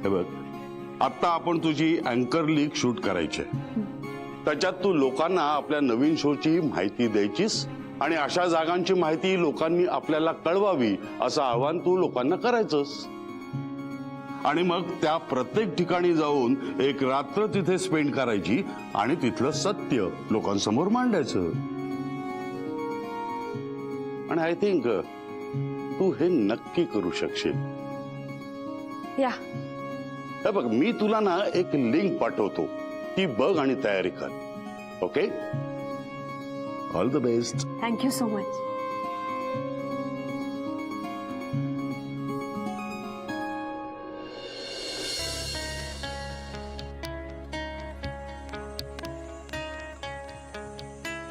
हे बघ, आता आपण तुझी अँकर लीग शूट करायची आहे. त्याच्यात तू लोकांना आपल्या नवीन शोची माहिती द्यायचीस आणि अशा जागांची माहिती लोकांनी आपल्याला कळवावी असं आवाहन तू लोकांना करायचंस. आणि मग त्या प्रत्येक ठिकाणी जाऊन एक रात्र तिथे स्पेंड करायची आणि तिथलं सत्य लोकांसमोर मांडायचं. आणि आय थिंक तू हे नक्की करू शकशील. या हे बघ, मी तुला ना एक लिंक पाठवतो, ती बघ आणि तयारी कर. Okay, all the best. Thank you so much.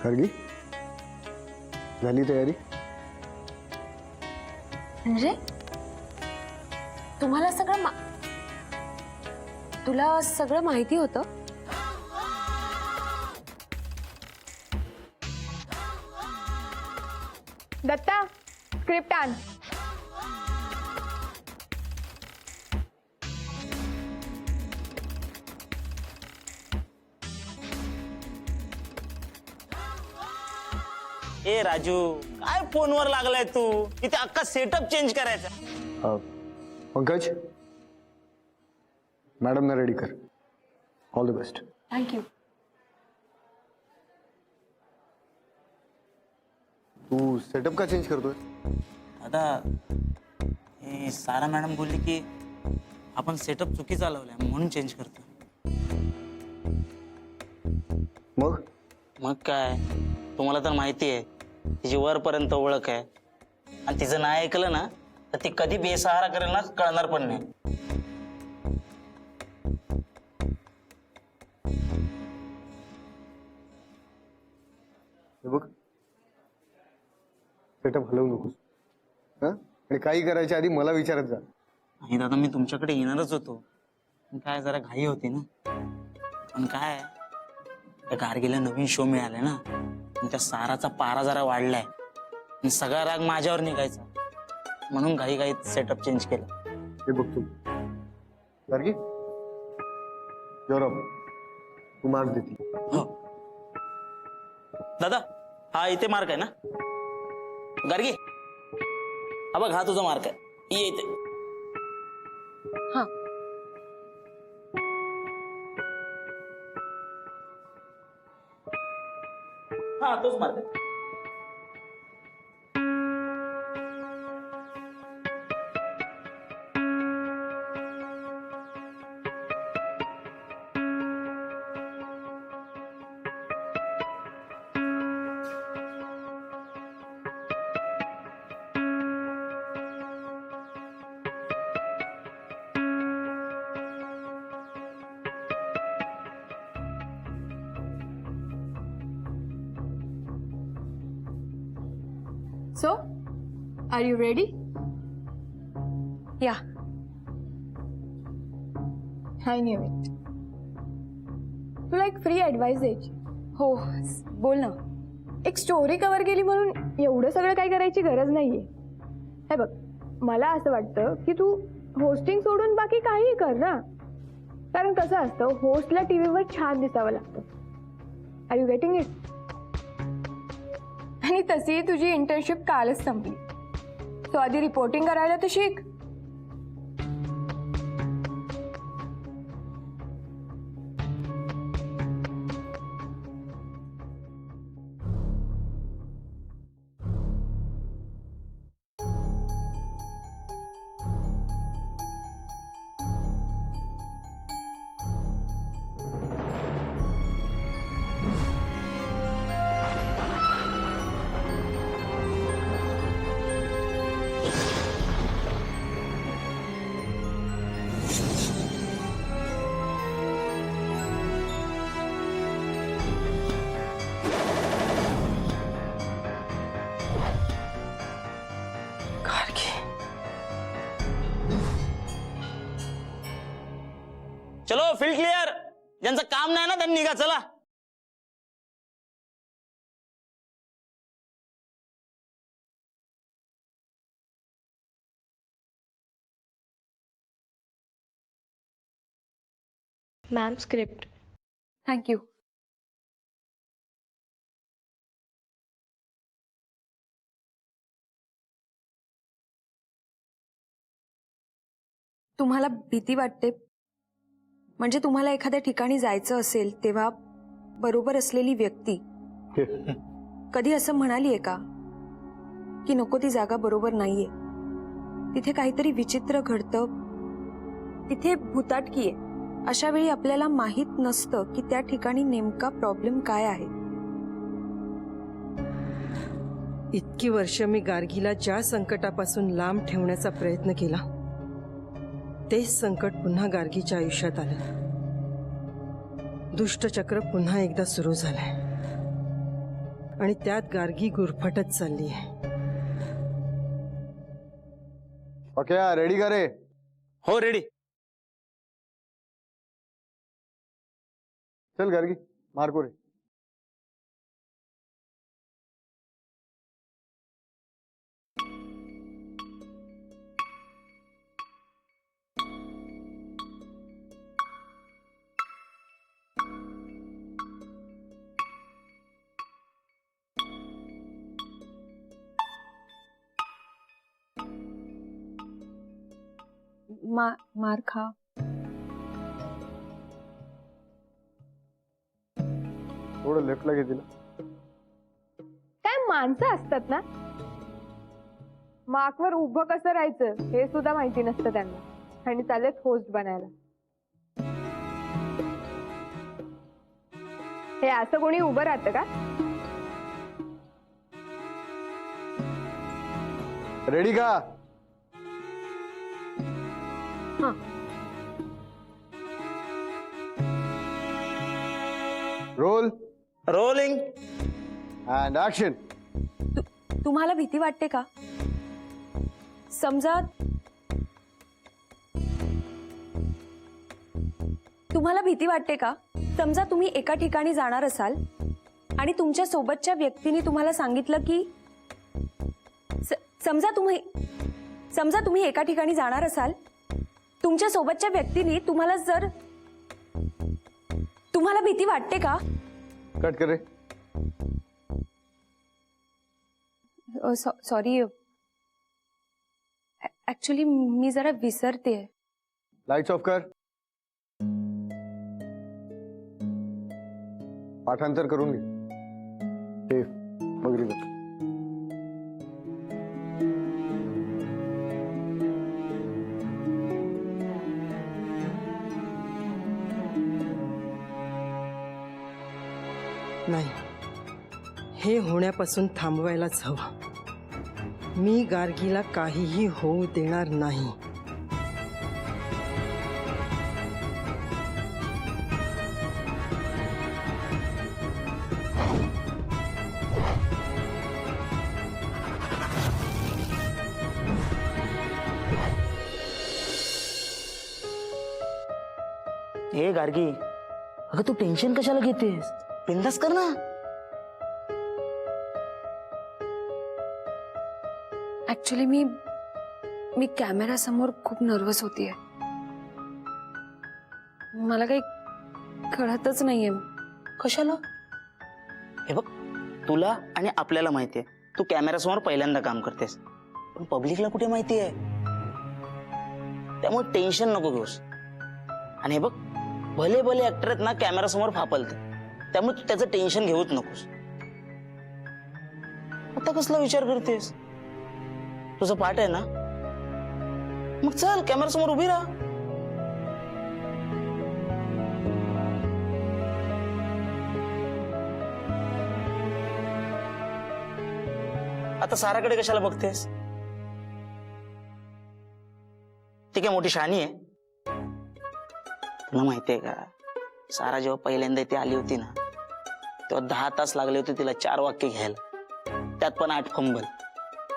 खरगी झाली तयारी? म्हणजे तुम्हाला तुला सगळं माहिती होतं? दत्ता, स्क्रिप्ट आण. ए राजू, काय फोनवर लागलाय तू? इथे अख्खा सेटअप चेंज करायचा. पंकज, मॅडमना रेडी कर. All the best. थँक्यू. तू सेटअप का चेंज करतोय? दादा, हे सारा मॅडम बोलली की आपण सेटअप चुकीचा लावलाय म्हणून चेंज करतो. मग काय, तुम्हाला तर माहिती आहे तिची वरपर्यंत ओळख आहे आणि तिचं नाही ऐकलं ना तर ती कधी बेसहारा करेल ना कळणार पण नाही. हे बघ, सेटअप हलवू नकोस. आणि काही करायच्या आधी मला विचारत जा. आणि दादा, मी तुमच्याकडे येणारच होतो, पण काय जरा घाई होती ना. पण काय, त्या गार्गीला नवीन शो मिळालाय ना, आणि त्या साराचा पारा जरा वाढलाय आणि सगळा राग माझ्यावर निघायचा म्हणून घाईत सेटअप चेंज केलं. हे बघ तू गार्गी, तू मार्क देते. हो दादा, हा इथे मार्क आहे ना. गार्गी, हा बघ, हा तुझा मार्क आहे. ये इथे. हा. हा, तोच मार्क आहे. So, are you ready? या. I knew it. तुला एक फ्री ऍडवाइस द्यायची. हो, बोल ना. एक स्टोरी कव्हर केली म्हणून एवढं सगळं काही करायची गरज नाहीये. हे बघ, मला असं वाटतं की तू होस्टिंग सोडून बाकी काहीही कर ना. कारण कसं असतं, होस्टला टीव्हीवर छान दिसावं लागतं. Are you getting it? आणि तशी तुझी इंटर्नशिप कालच संपली. सो आधी रिपोर्टिंग करायला तर शिक. चलो, फील्ड क्लिअर. ज्यांचं काम नाही ना त्यांनी निघा. चला. Ma'am script. थँक्यू. तुम्हाला भीती वाटते म्हणजे तुम्हाला एखाद्या ठिकाणी जायचं असेल तेव्हा बरोबर असलेली व्यक्ती कधी असं म्हणालीये का की नको ती जागा बरोबर नाहीये, तिथे काहीतरी विचित्र घडतं, तिथे भूताटकी आहे. अशा वेळी आपल्याला माहित नसतं की त्या ठिकाणी नेमका प्रॉब्लेम काय आहे. इतकी वर्ष मी गार्गीला ज्या संकटापासून लांब ठेवण्याचा प्रयत्न केला तेच संकट पुन्हा गार्गीच्या आयुष्यात आलं. दुष्टचक्र पुन्हा एकदा सुरू झालंय आणि त्यात गार्गी गुरफटत चालली आहे. ओके रेडी का रे? हो रेडी. चल गार्गी मार्को रे. मार खा. थोडं लेफ्टला घे तिला. काय माणसं असतात ना, मार्कवर उभं कसं राहायचं हे सुद्धा माहिती नसतं त्यांना आणि चालेत होस्ट बनायला. हे असं कोणी उभं राहतं का? रेडी का? हां. Role rolling. And action. तुम्हाला भीती वाटते का? समजा तुम्हाला भीती वाटते का? समजा तुम्ही एका ठिकाणी जाणार असाल आणि तुमच्या सोबतच्या व्यक्तीने तुम्हाला सांगितलं की समजा तुम्ही एका ठिकाणी जाणार असाल, तुमच्या सोबतच्या व्यक्तीने तुम्हाला भीती वाटते का? कट कर रे. सॉरी, ऍक्च्युली मी जरा विसरते. लाइट्स ऑफ कर. पाठांतर करून घे. हे बघ रे बघ. नाही, हे होण्यापासून थांबवायलाच हवं. मी गार्गीला काहीही होऊ देणार नाही. हे गार्गी, अगं तू टेन्शन कशाला घेतेस? बिंदास कर ना. ऍक्च्युली मी कॅमेरा समोर खूप नर्वस होतीये. मला काही कळतच नाहीये. कशाला? हे बघ, तुला आणि आपल्याला माहितीये तू कॅमेरासमोर पहिल्यांदा काम करतेस, पण पब्लिकला कुठे माहितीये? त्यामुळे टेन्शन नको घेऊस. आणि हे बघ, भले भले ऍक्टर आहेत ना कॅमेरासमोर फापलते, त्यामुळे तू त्याचं टेन्शन घेऊच नकोस. आता कसला विचार करतेस? तुझं पाठ आहे ना, मग चल कॅमेरासमोर उभी राहा. आता साराकडे कशाला बघतेस? ती काय मोठी शहाणी आहे? तुला माहितीये का, सारा जेव्हा पहिल्यांदा इथे आली होती ना, तेव्हा 10 तास लागले होते तिला 4 वाक्य घ्यायला, त्यात पण 8 फंबल.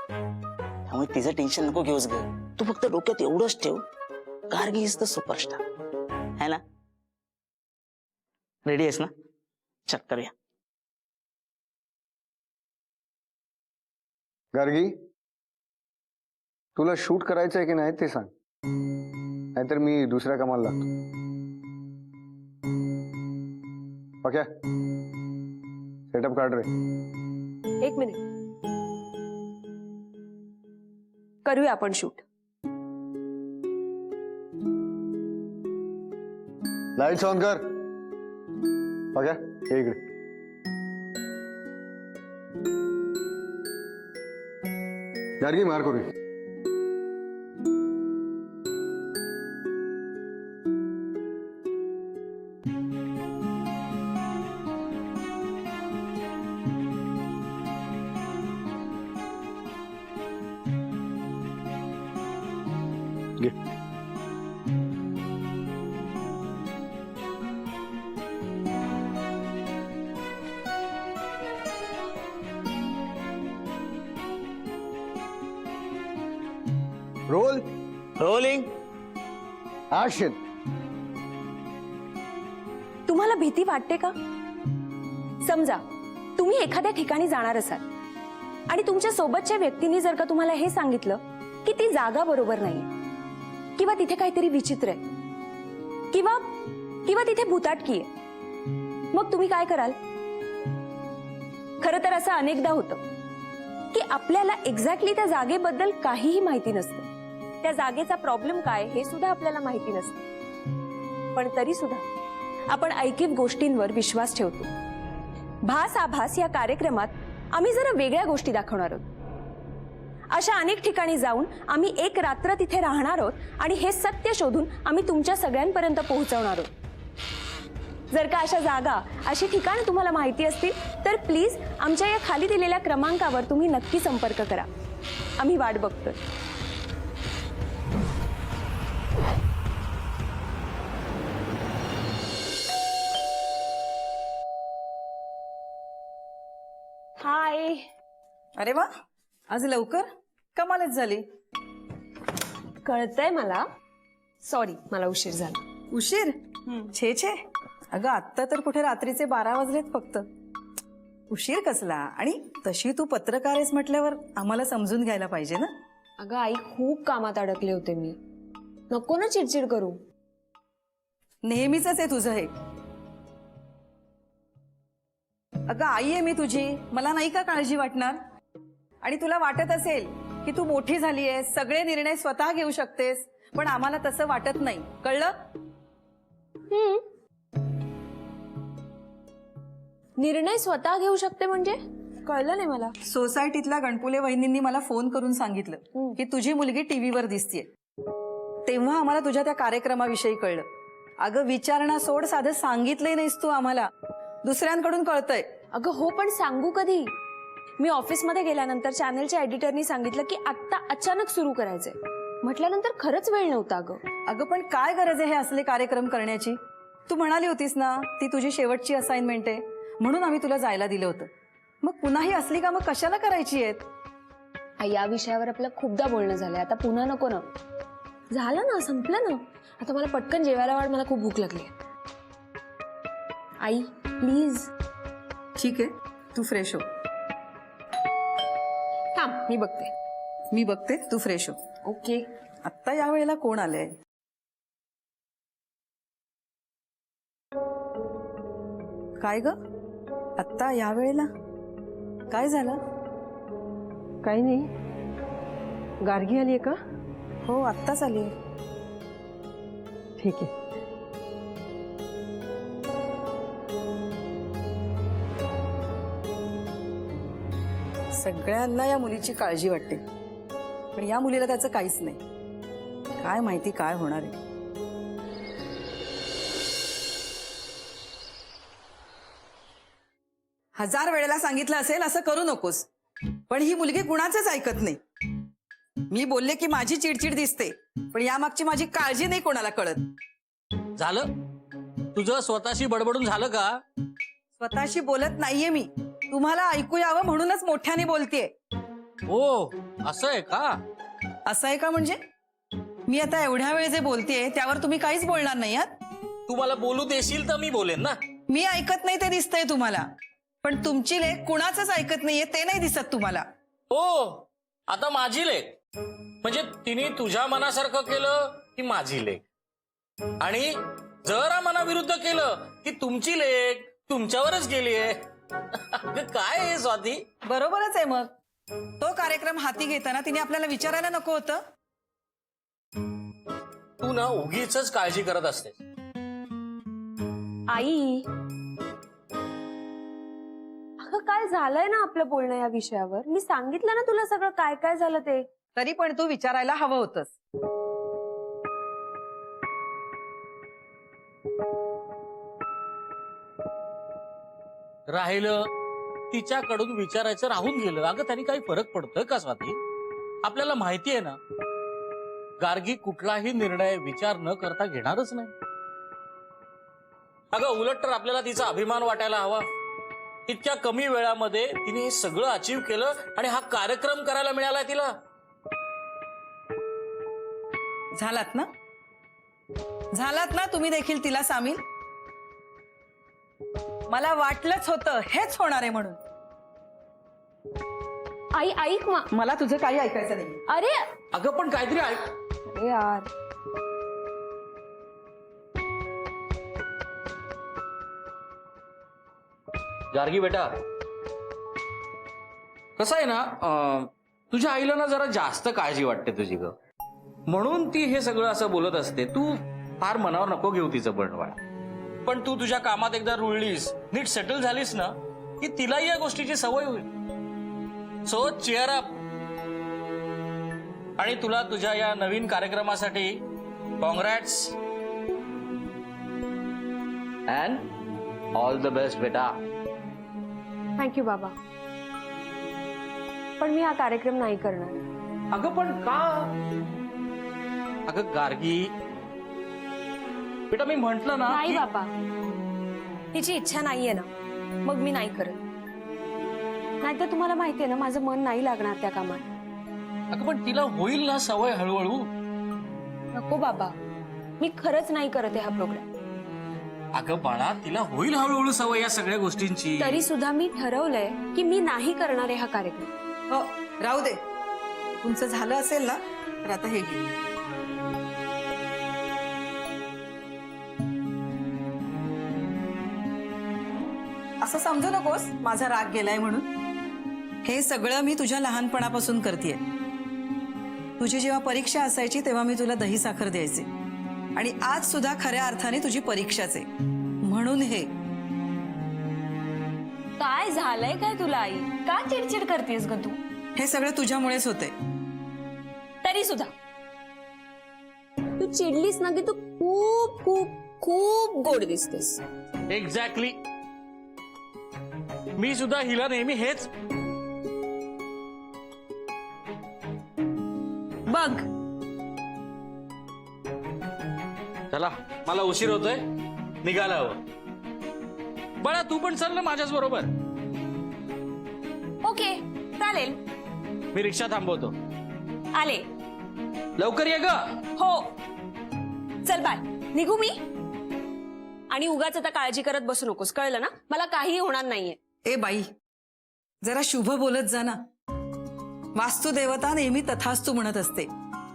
त्यामुळे तिचं टेन्शन नको घेऊस ग. तू फक्त डोक्यात एवढंच ठेव, गार्गी इज द सुपरस्टार, है ना? रेडी आहेस ना? चल करूया. गार्गी, तुला शूट करायचं आहे की नाही ते सांग, नाहीतर मी दुसऱ्या कामाला लागतो. ओके सेटअप काढ रे. एक मिनिट, करूया आपण शूट. लाईट्स ऑन कर. ओके ये इकडे. गार्गी मार करूया. घे. Role rolling. ऍक्शन. तुम्हाला भीती वाटते का? समजा तुम्ही एखाद्या ठिकाणी जाणार असाल आणि तुमच्या सोबतच्या व्यक्तींनी जर का तुम्हाला हे सांगितलं की ती जागा बरोबर नाहीये किंवा तिथे काहीतरी विचित्र आहे किंवा तिथे भूताटकी आहे, मग तुम्ही काय कराल? खरं तर असं अनेकदा होतं की आपल्याला एक्झॅक्टली त्या जागेबद्दल काहीही माहिती नसतं. त्या जागेचा प्रॉब्लेम काय हे सुद्धा आपल्याला माहिती नसतं, पण तरी सुद्धा आपण ऐकीव गोष्टींवर विश्वास ठेवतो. भास आभास या कार्यक्रमात आम्ही जरा वेगळ्या गोष्टी दाखवणार आहोत. अशा अनेक ठिकाणी जाऊन आम्ही एक रात्र तिथे राहणार आहोत आणि हे सत्य शोधून आम्ही तुमच्या सगळ्यांपर्यंत पोहोचवणार आहोत. जर का अशा जागा, अशी ठिकाणं तुम्हाला माहिती असतील तर प्लीज आमच्या या खाली दिलेल्या क्रमांकावर तुम्ही नक्की संपर्क करा. आम्ही वाट बघतोय. हाय. अरे वा, आज लवकर कमालच झाली. कळतंय मला. सॉरी, मला उशीर झाला. उशीर? छे छे, अगं आत्ता तर कुठे रात्रीचे 12 वाजलेत फक्त. उशीर कसला? आणि तशी तू पत्रकार आहेस म्हटल्यावर आम्हाला समजून घ्यायला पाहिजे ना. अगं आई, खूप कामात अडकले होते मी. नको ना चिडचिड करू. नेहमीच आहे तुझं हे. अगं आई आहे मी तुझी, मला नाही का काळजी वाटणार? आणि तुला वाटत असेल की तू मोठी झाली आहेस, सगळे निर्णय स्वतः घेऊ शकतेस, पण आम्हाला तसं वाटत नाही, कळलं? निर्णय स्वतः घेऊ शकते म्हणजे कळलं नाही मला. सोसायटीतल्या गणपुले वहिनींनी मला फोन करून सांगितलं की तुझी मुलगी टीव्हीवर दिसतीये. तेव्हा आम्हाला तुझ्या त्या कार्यक्रमाविषयी कळलं. अगं विचारणा सोड, साधं सांगितलंही नाहीस तू आम्हाला, दुसऱ्यांकडून कळतंय. अगं हो, पण सांगू कधी? मी ऑफिसमध्ये गेल्यानंतर चॅनलच्या एडिटरनी सांगितलं की आत्ता अचानक सुरू करायचंय. म्हटल्यानंतर खरंच वेळ नव्हता अगं. अगं पण काय गरज आहे हे असले कार्यक्रम करण्याची? तू म्हणाली होतीस ना ती तुझी शेवटची असाइनमेंट आहे म्हणून आम्ही तुला जायला दिलं होतं. मग पुन्हा ही असली कामं कशाला करायची आहेत? आई, या विषयावर आपलं खूपदा बोलणं झालंय, आता पुन्हा नको ना. झालं ना, संपलं ना. आता मला पटकन जेवायला वाढ, मला खूप भूक लागली. आई प्लीज. ठीक आहे, तू फ्रेश हो. थांब, मी बघते. मी बघते, तू फ्रेश हो. ओके. आत्ता या वेळेला कोण आलंय? काय ग आत्ता या वेळेला? काय झालं? काही नाही. गार्गी आली का? हो आत्ताच आली. ठीक आहे. सगळ्यांना या मुलीची काळजी वाटते, पण या मुलीला त्याचं काहीच नाही. काय माहिती काय होणार आहे. हजार वेळेला सांगितलं असेल असं करू नकोस, पण ही मुलगी कुणाचंच ऐकत नाही. मी बोलले की माझी चिडचिड दिसते, पण यामागची माझी काळजी नाही कोणाला कळत. झालं तुझं स्वतःशी बडबडून झालं का? स्वतःशी बोलत नाहीये मी, तुम्हाला ऐकू यावं म्हणूनच मोठ्याने बोलतेय. हो असं आहे का? असं आहे का म्हणजे? मी आता एवढ्या वेळ जे बोलतेय त्यावर तुम्ही काहीच बोलणार नाही आहात? तू मला बोलू देशील तर मी बोलेन ना. मी ऐकत नाही ते दिसतंय तुम्हाला, पण तुमची लेक कुणाचंच ऐकत नाहीये ते नाही दिसत तुम्हाला. हो आता माझी लेक, म्हणजे तिने तुझ्या मनासारखं केलं की माझी लेक, आणि जर मनाविरुद्ध केलं की तुमची लेक तुमच्यावरच गेलीये. अगं काय आहे स्वाती? बरोबरच आहे मग. तो कार्यक्रम हाती घेताना तिने आपल्याला विचारायला नको होतं. तू ना उगीच काळजी करत असते. आई, अगं काय झालंय ना आपलं बोलणं या विषयावर. मी सांगितलं ना तुला सगळं काय काय झालं ते. तरी पण तू विचारायला हवं होतंस. राहिलं तिच्याकडून विचारायचं राहून गेलं. अगं त्यांनी काही फरक पडतोय का स्वाती? आपल्याला माहिती आहे ना, गार्गी कुठलाही निर्णय विचार न करता घेणारच नाही. अगं उलट तर आपल्याला तिचा अभिमान वाटायला हवा. इतक्या कमी वेळामध्ये तिने हे सगळं अचीव केलं आणि हा कार्यक्रम करायला मिळालाय तिला. झालात ना? झालात ना तुम्ही देखील तिला सामील? मला वाटलंच होतं हेच होणार आहे म्हणून. आई ऐक मला तुझं काही ऐकायचं नाही. अरे अगं पण काहीतरी ऐक. अरे यार, गार्गी बेटा, कसं आहे ना, तुझ्या आईला ना जरा जास्त काळजी वाटते तुझी ग, म्हणून ती हे सगळं असं बोलत असते. तू फार मनावर नको घेऊ तिचं बनवाळ. पण तू तुझ्या कामात एकदा रुळलीस, नीट सेटल झालीस ना, की तिलाही या गोष्टीची सवय होईल. So chair up. आणि तुला तुझ्या या नवीन कार्यक्रमासाठी congrats and all the best बेटा. थँक्यू बाबा, पण मी हा कार्यक्रम नाही करणार. अगं पण का? अगं गार्गी बेटा, मी म्हंटल ना नाही की- बाबा, तिची इच्छा नाहीये ना, मग मी नाही करत. नाहीतर तुम्हाला माहितीये ना माझं मन नाही लागणार त्या कामात. अगं पण तिला होईल ना सवय हळूहळू. नको बाबा, मी खरंच नाही करत आहे हा प्रोग्राम. अगं बाळा, तिला होईल हळूहळू सवय या सगळ्या गोष्टींची. तरी सुद्धा मी ठरवलंय की मी नाही करणार आहे हा कार्यक्रम. हो, राहू दे. तुमचं झालं असेल ना, तर आता हे घे. असं समजू नकोस माझा राग गेलाय म्हणून. हे सगळं मी तुझ्या लहानपणापासून करतेय. तुझी जेव्हा परीक्षा असायची तेव्हा मी तुला दही साखर द्यायचे, आणि आज सुद्धा खऱ्या अर्थाने तुझी परीक्षाच आहे म्हणून हे. काय झालंय काय तुला आई? का चिडचिड करतेस ग तू? हे सगळं तुझ्यामुळेच होतंय. तरी सुद्धा तू चिडलीस ना की तू खूप खूप खूप गोड दिसतेस. एक्झॅक्टली. मी सुद्धा हिला नेहमी हेच. बघ, चला, मला उशीर होतोय, निघायला हवं. बाळा तू पण चल ना माझ्याच बरोबर. ओके चालेल. मी रिक्षा थांबवतो. आले. लवकर ये ग. हो, चल बाय. निघू मी? आणि उगाच आता काळजी करत बसू नकोस, कळलं ना? मला काही होणार नाहीये. ए बाई, जरा शुभ बोलत जा ना. वास्तुदेवता नेहमी तथास्तु म्हणत असते.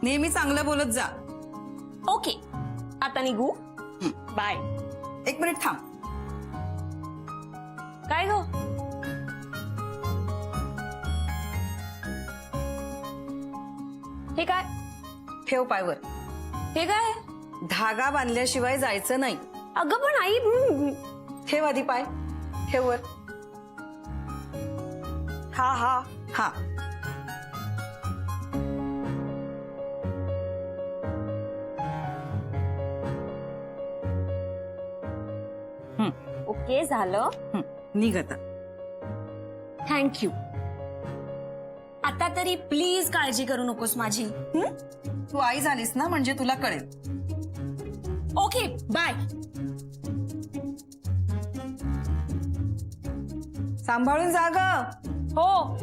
नेहमी चांगलं बोलत जा. ओके, आता निघू. बाय. एक मिनिट थांब. काय गो? हे काय? ठेव पायवर. हे काय? धागा बांधल्याशिवाय जायचं नाही. अगं पण आई, ठेव आधी पाय. ठेव वर. हा हा हा. ओके झालं. निघ आता. थँक्यू. आता तरी प्लीज काळजी करू नकोस माझी. तू आई झालीस ना, म्हणजे तुला कळेल. Okay bye. सांभाळून जा ग. हो.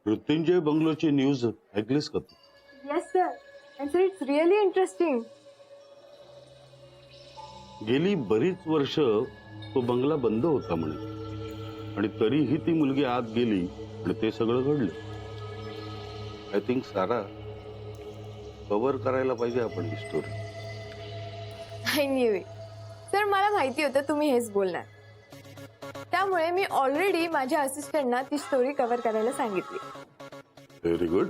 मृत्युंजय बंगलोची न्यूज ऐकलीस का तू? Yes sir. And sir, it's really interesting. गेली बरीच वर्ष तो बंगला बंद होता म्हणे, आणि तरीही ती मुलगी आत गेली आणि ते सगळं घडलं. आय थिंक सारा कव्हर करायला पाहिजे आपण ही story. I knew it. Sir मला माहिती होतं तुम्ही हेच बोलणार, त्यामुळे मी ऑलरेडी माझ्या असिस्टंटना ती स्टोरी कव्हर करायला सांगितली. Very good.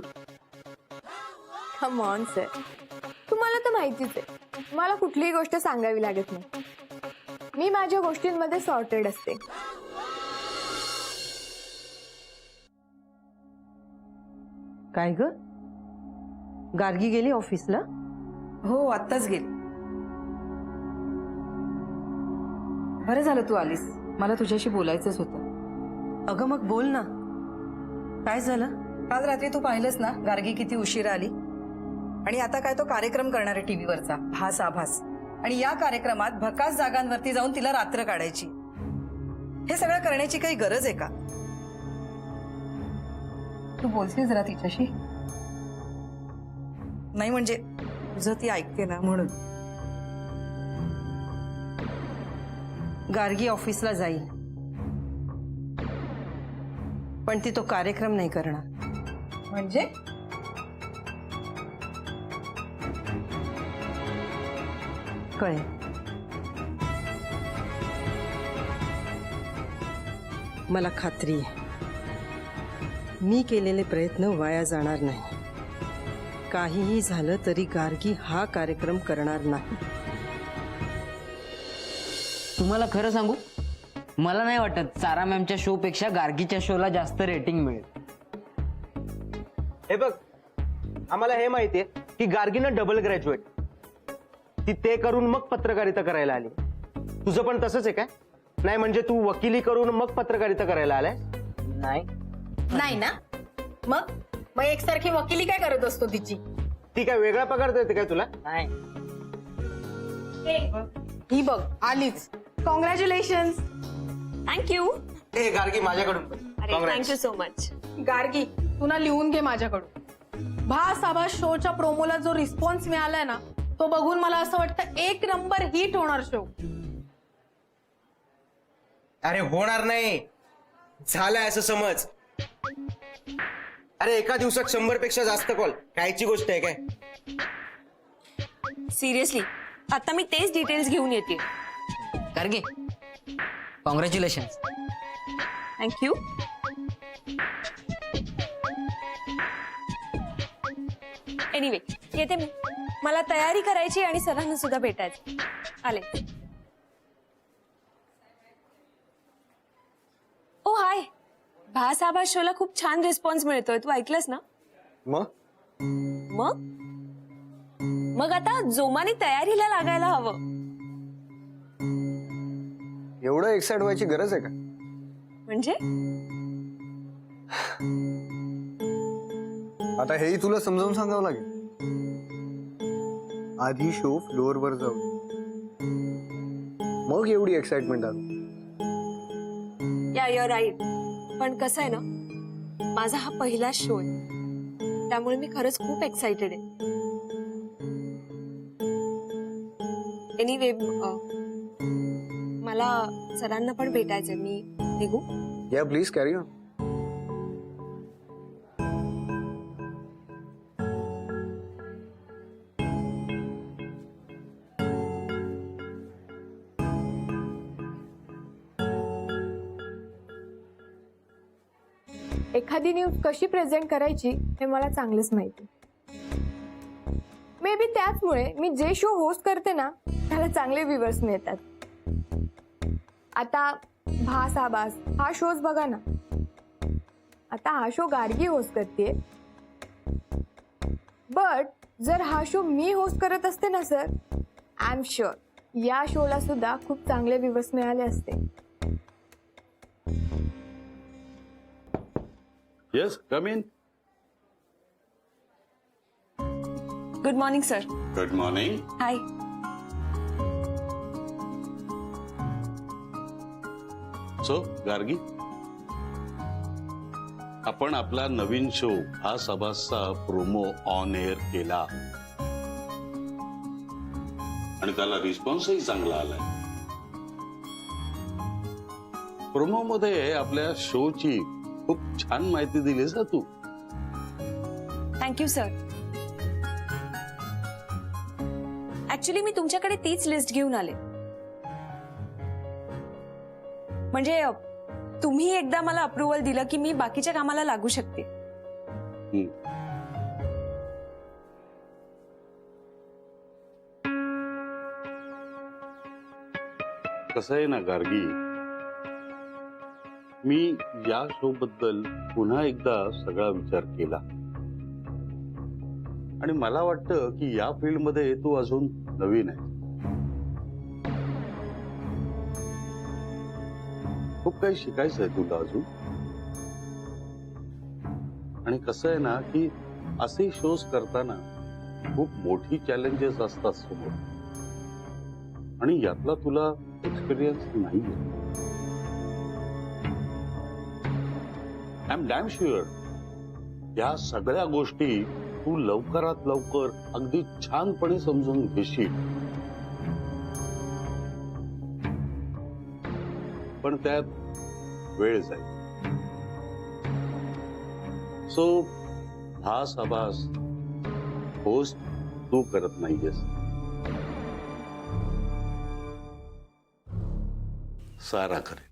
Come on sir, तुम्हाला तर माहितीच आहे मला कुठलीही गोष्ट सांगावी लागत नाही. मी माझ्या गोष्टींमध्ये सॉर्टेड असते. काय ग, गार्गी गेली ऑफिसला? हो आत्ताच गेली. बरं झालं तू आलीस, मला तुझ्याशी बोलायचंच होतं. अगं मग बोल ना, काय झालं? काल रात्री तू पाहिलंस ना गार्गी किती उशिरा आली. आणि आता काय तो कार्यक्रम करणार आहे टीव्हीवरचा, भास आभास. आणि या कार्यक्रमात भकास जागांवरती जाऊन तिला रात्र काढायची. हे सगळं करण्याची काही गरज आहे का? तू बोलशील जरा तिच्याशी? नाही म्हणजे तुझं ती ऐकते ना म्हणून. गार्गी ऑफिसला जाईल, पण ती तो कार्यक्रम नाही करणार. म्हणजे कळेल. मला खात्री आहे मी केलेले प्रयत्न वाया जाणार नाही. काहीही झालं तरी गार्गी हा कार्यक्रम करणार नाही. तुम्हाला खरं सांगू, मला नाही वाटत सारा मॅमच्या शो पेक्षा गार्गीच्या शोला जास्त रेटिंग मिळेल. हे बघ, आम्हाला हे माहितीये की गार्गीनं डबल ग्रॅज्युएट, ती ते करून मग पत्रकारिता करायला आली. तुझं पण तसंच आहे काय? नाही म्हणजे तू वकिली करून मग पत्रकारिता करायला आलाय? नाही नाही ना, मग एकसारखी वकिली काय करत असतो तिची? ती काय वेगळा पगार देते काय तुला? नाही. ही बघ आलीच. कॉंग्रॅच्युलेशन. थँक्यू. हे गार्गी माझ्याकडून पण. Congrats. Thank you so much. Gargi तू ना लिहून घे माझ्याकडून. भास आभास शोच्या प्रोमोला जो रिस्पॉन्स मिळालाय ना, तो बघून मला असं वाटतं 1 नंबर हिट होणार शो. अरे होणार नाही, झालंय असं समज. अरे एका दिवसात 100 पेक्षा जास्त कॉल कायची गोष्ट आहे काय? सिरियसली आता मी तेच डिटेल्स घेऊन येते. गार्गी, कॉंग्रॅच्युलेशन. थँक्यू. एनिवे येते मी, मला तयारी करायची आणि सरांना सुद्धा भेटायचं. आले. ओ हाय, भास आभास शोला खूप छान रिस्पॉन्स मिळतोय, तू ऐकलंस ना? मग मग मग आता जोमाने तयारीला लागायला हवं. एवढं एक्साइट व्हायची गरज आहे का? म्हणजे आता हेही तुला समजावून सांगावं लागेल. आधी शो फ्लोअरवर जाऊ, मग एवढी एक्साइटमेंट आली. या युअर राईट. पण कसं आहे ना, माझा हा पहिला शो आहे, त्यामुळे मी खरंच खूप एक्साइटेड आहे. एनिवे मला सरांना पण भेटायचंय. मी निघू? या प्लीज कॅरी ऑन. एखादी न्यूज कशी प्रेझेंट करायची हे मला चांगलंच माहिती. मे बी त्याचमुळे मी जे शो होस्ट करते ना त्याला चांगले व्ह्यूअर्स मिळतात. आता भास आभास हा शोज बघा ना, आता हा शो गार्गी होस्ट करते, बट जर हा शो मी होस्ट करत असते ना सर, आय एम शुअर या शोला सुद्धा खूप चांगले व्ह्यूअर्स मिळाले असते. Yes, come in. Good morning sir. Good morning. High. So Gargi, आपण आपला नवीन शो भास आभासचा प्रोमो ऑन एअर केला आणि त्याला रिस्पॉन्सही चांगला आलाय. प्रोमो मध्ये आपल्या शोची खूप छान माहिती दिलीस ना तू. Thank you sir. ऍक्च्युली मी तुमच्याकडे तीच लिस्ट घेऊन आले. म्हणजे तुम्ही एकदा मला अप्रुव्हल दिलं की मी बाकीच्या कामाला लागू शकते. कसं आहे ना गार्गी, मी या शो बद्दल पुन्हा एकदा सगळा विचार केला आणि मला वाटतं की या फील्डमध्ये तू अजून नवीन आहे. खूप काही शिकायचं आहे तुला अजून. आणि कसं आहे ना की असे शोज करताना खूप मोठी चॅलेंजेस असतात समोर आणि यातला तुला एक्सपिरियन्स नाहीये. आय एम डॅम शुअर या सगळ्या गोष्टी तू लवकरात लवकर अगदी छानपणे समजून घेशील. पण त्यात वेळ जाईल. सो भास आभास होस्ट तू करत नाहीयेस, सारा करेल.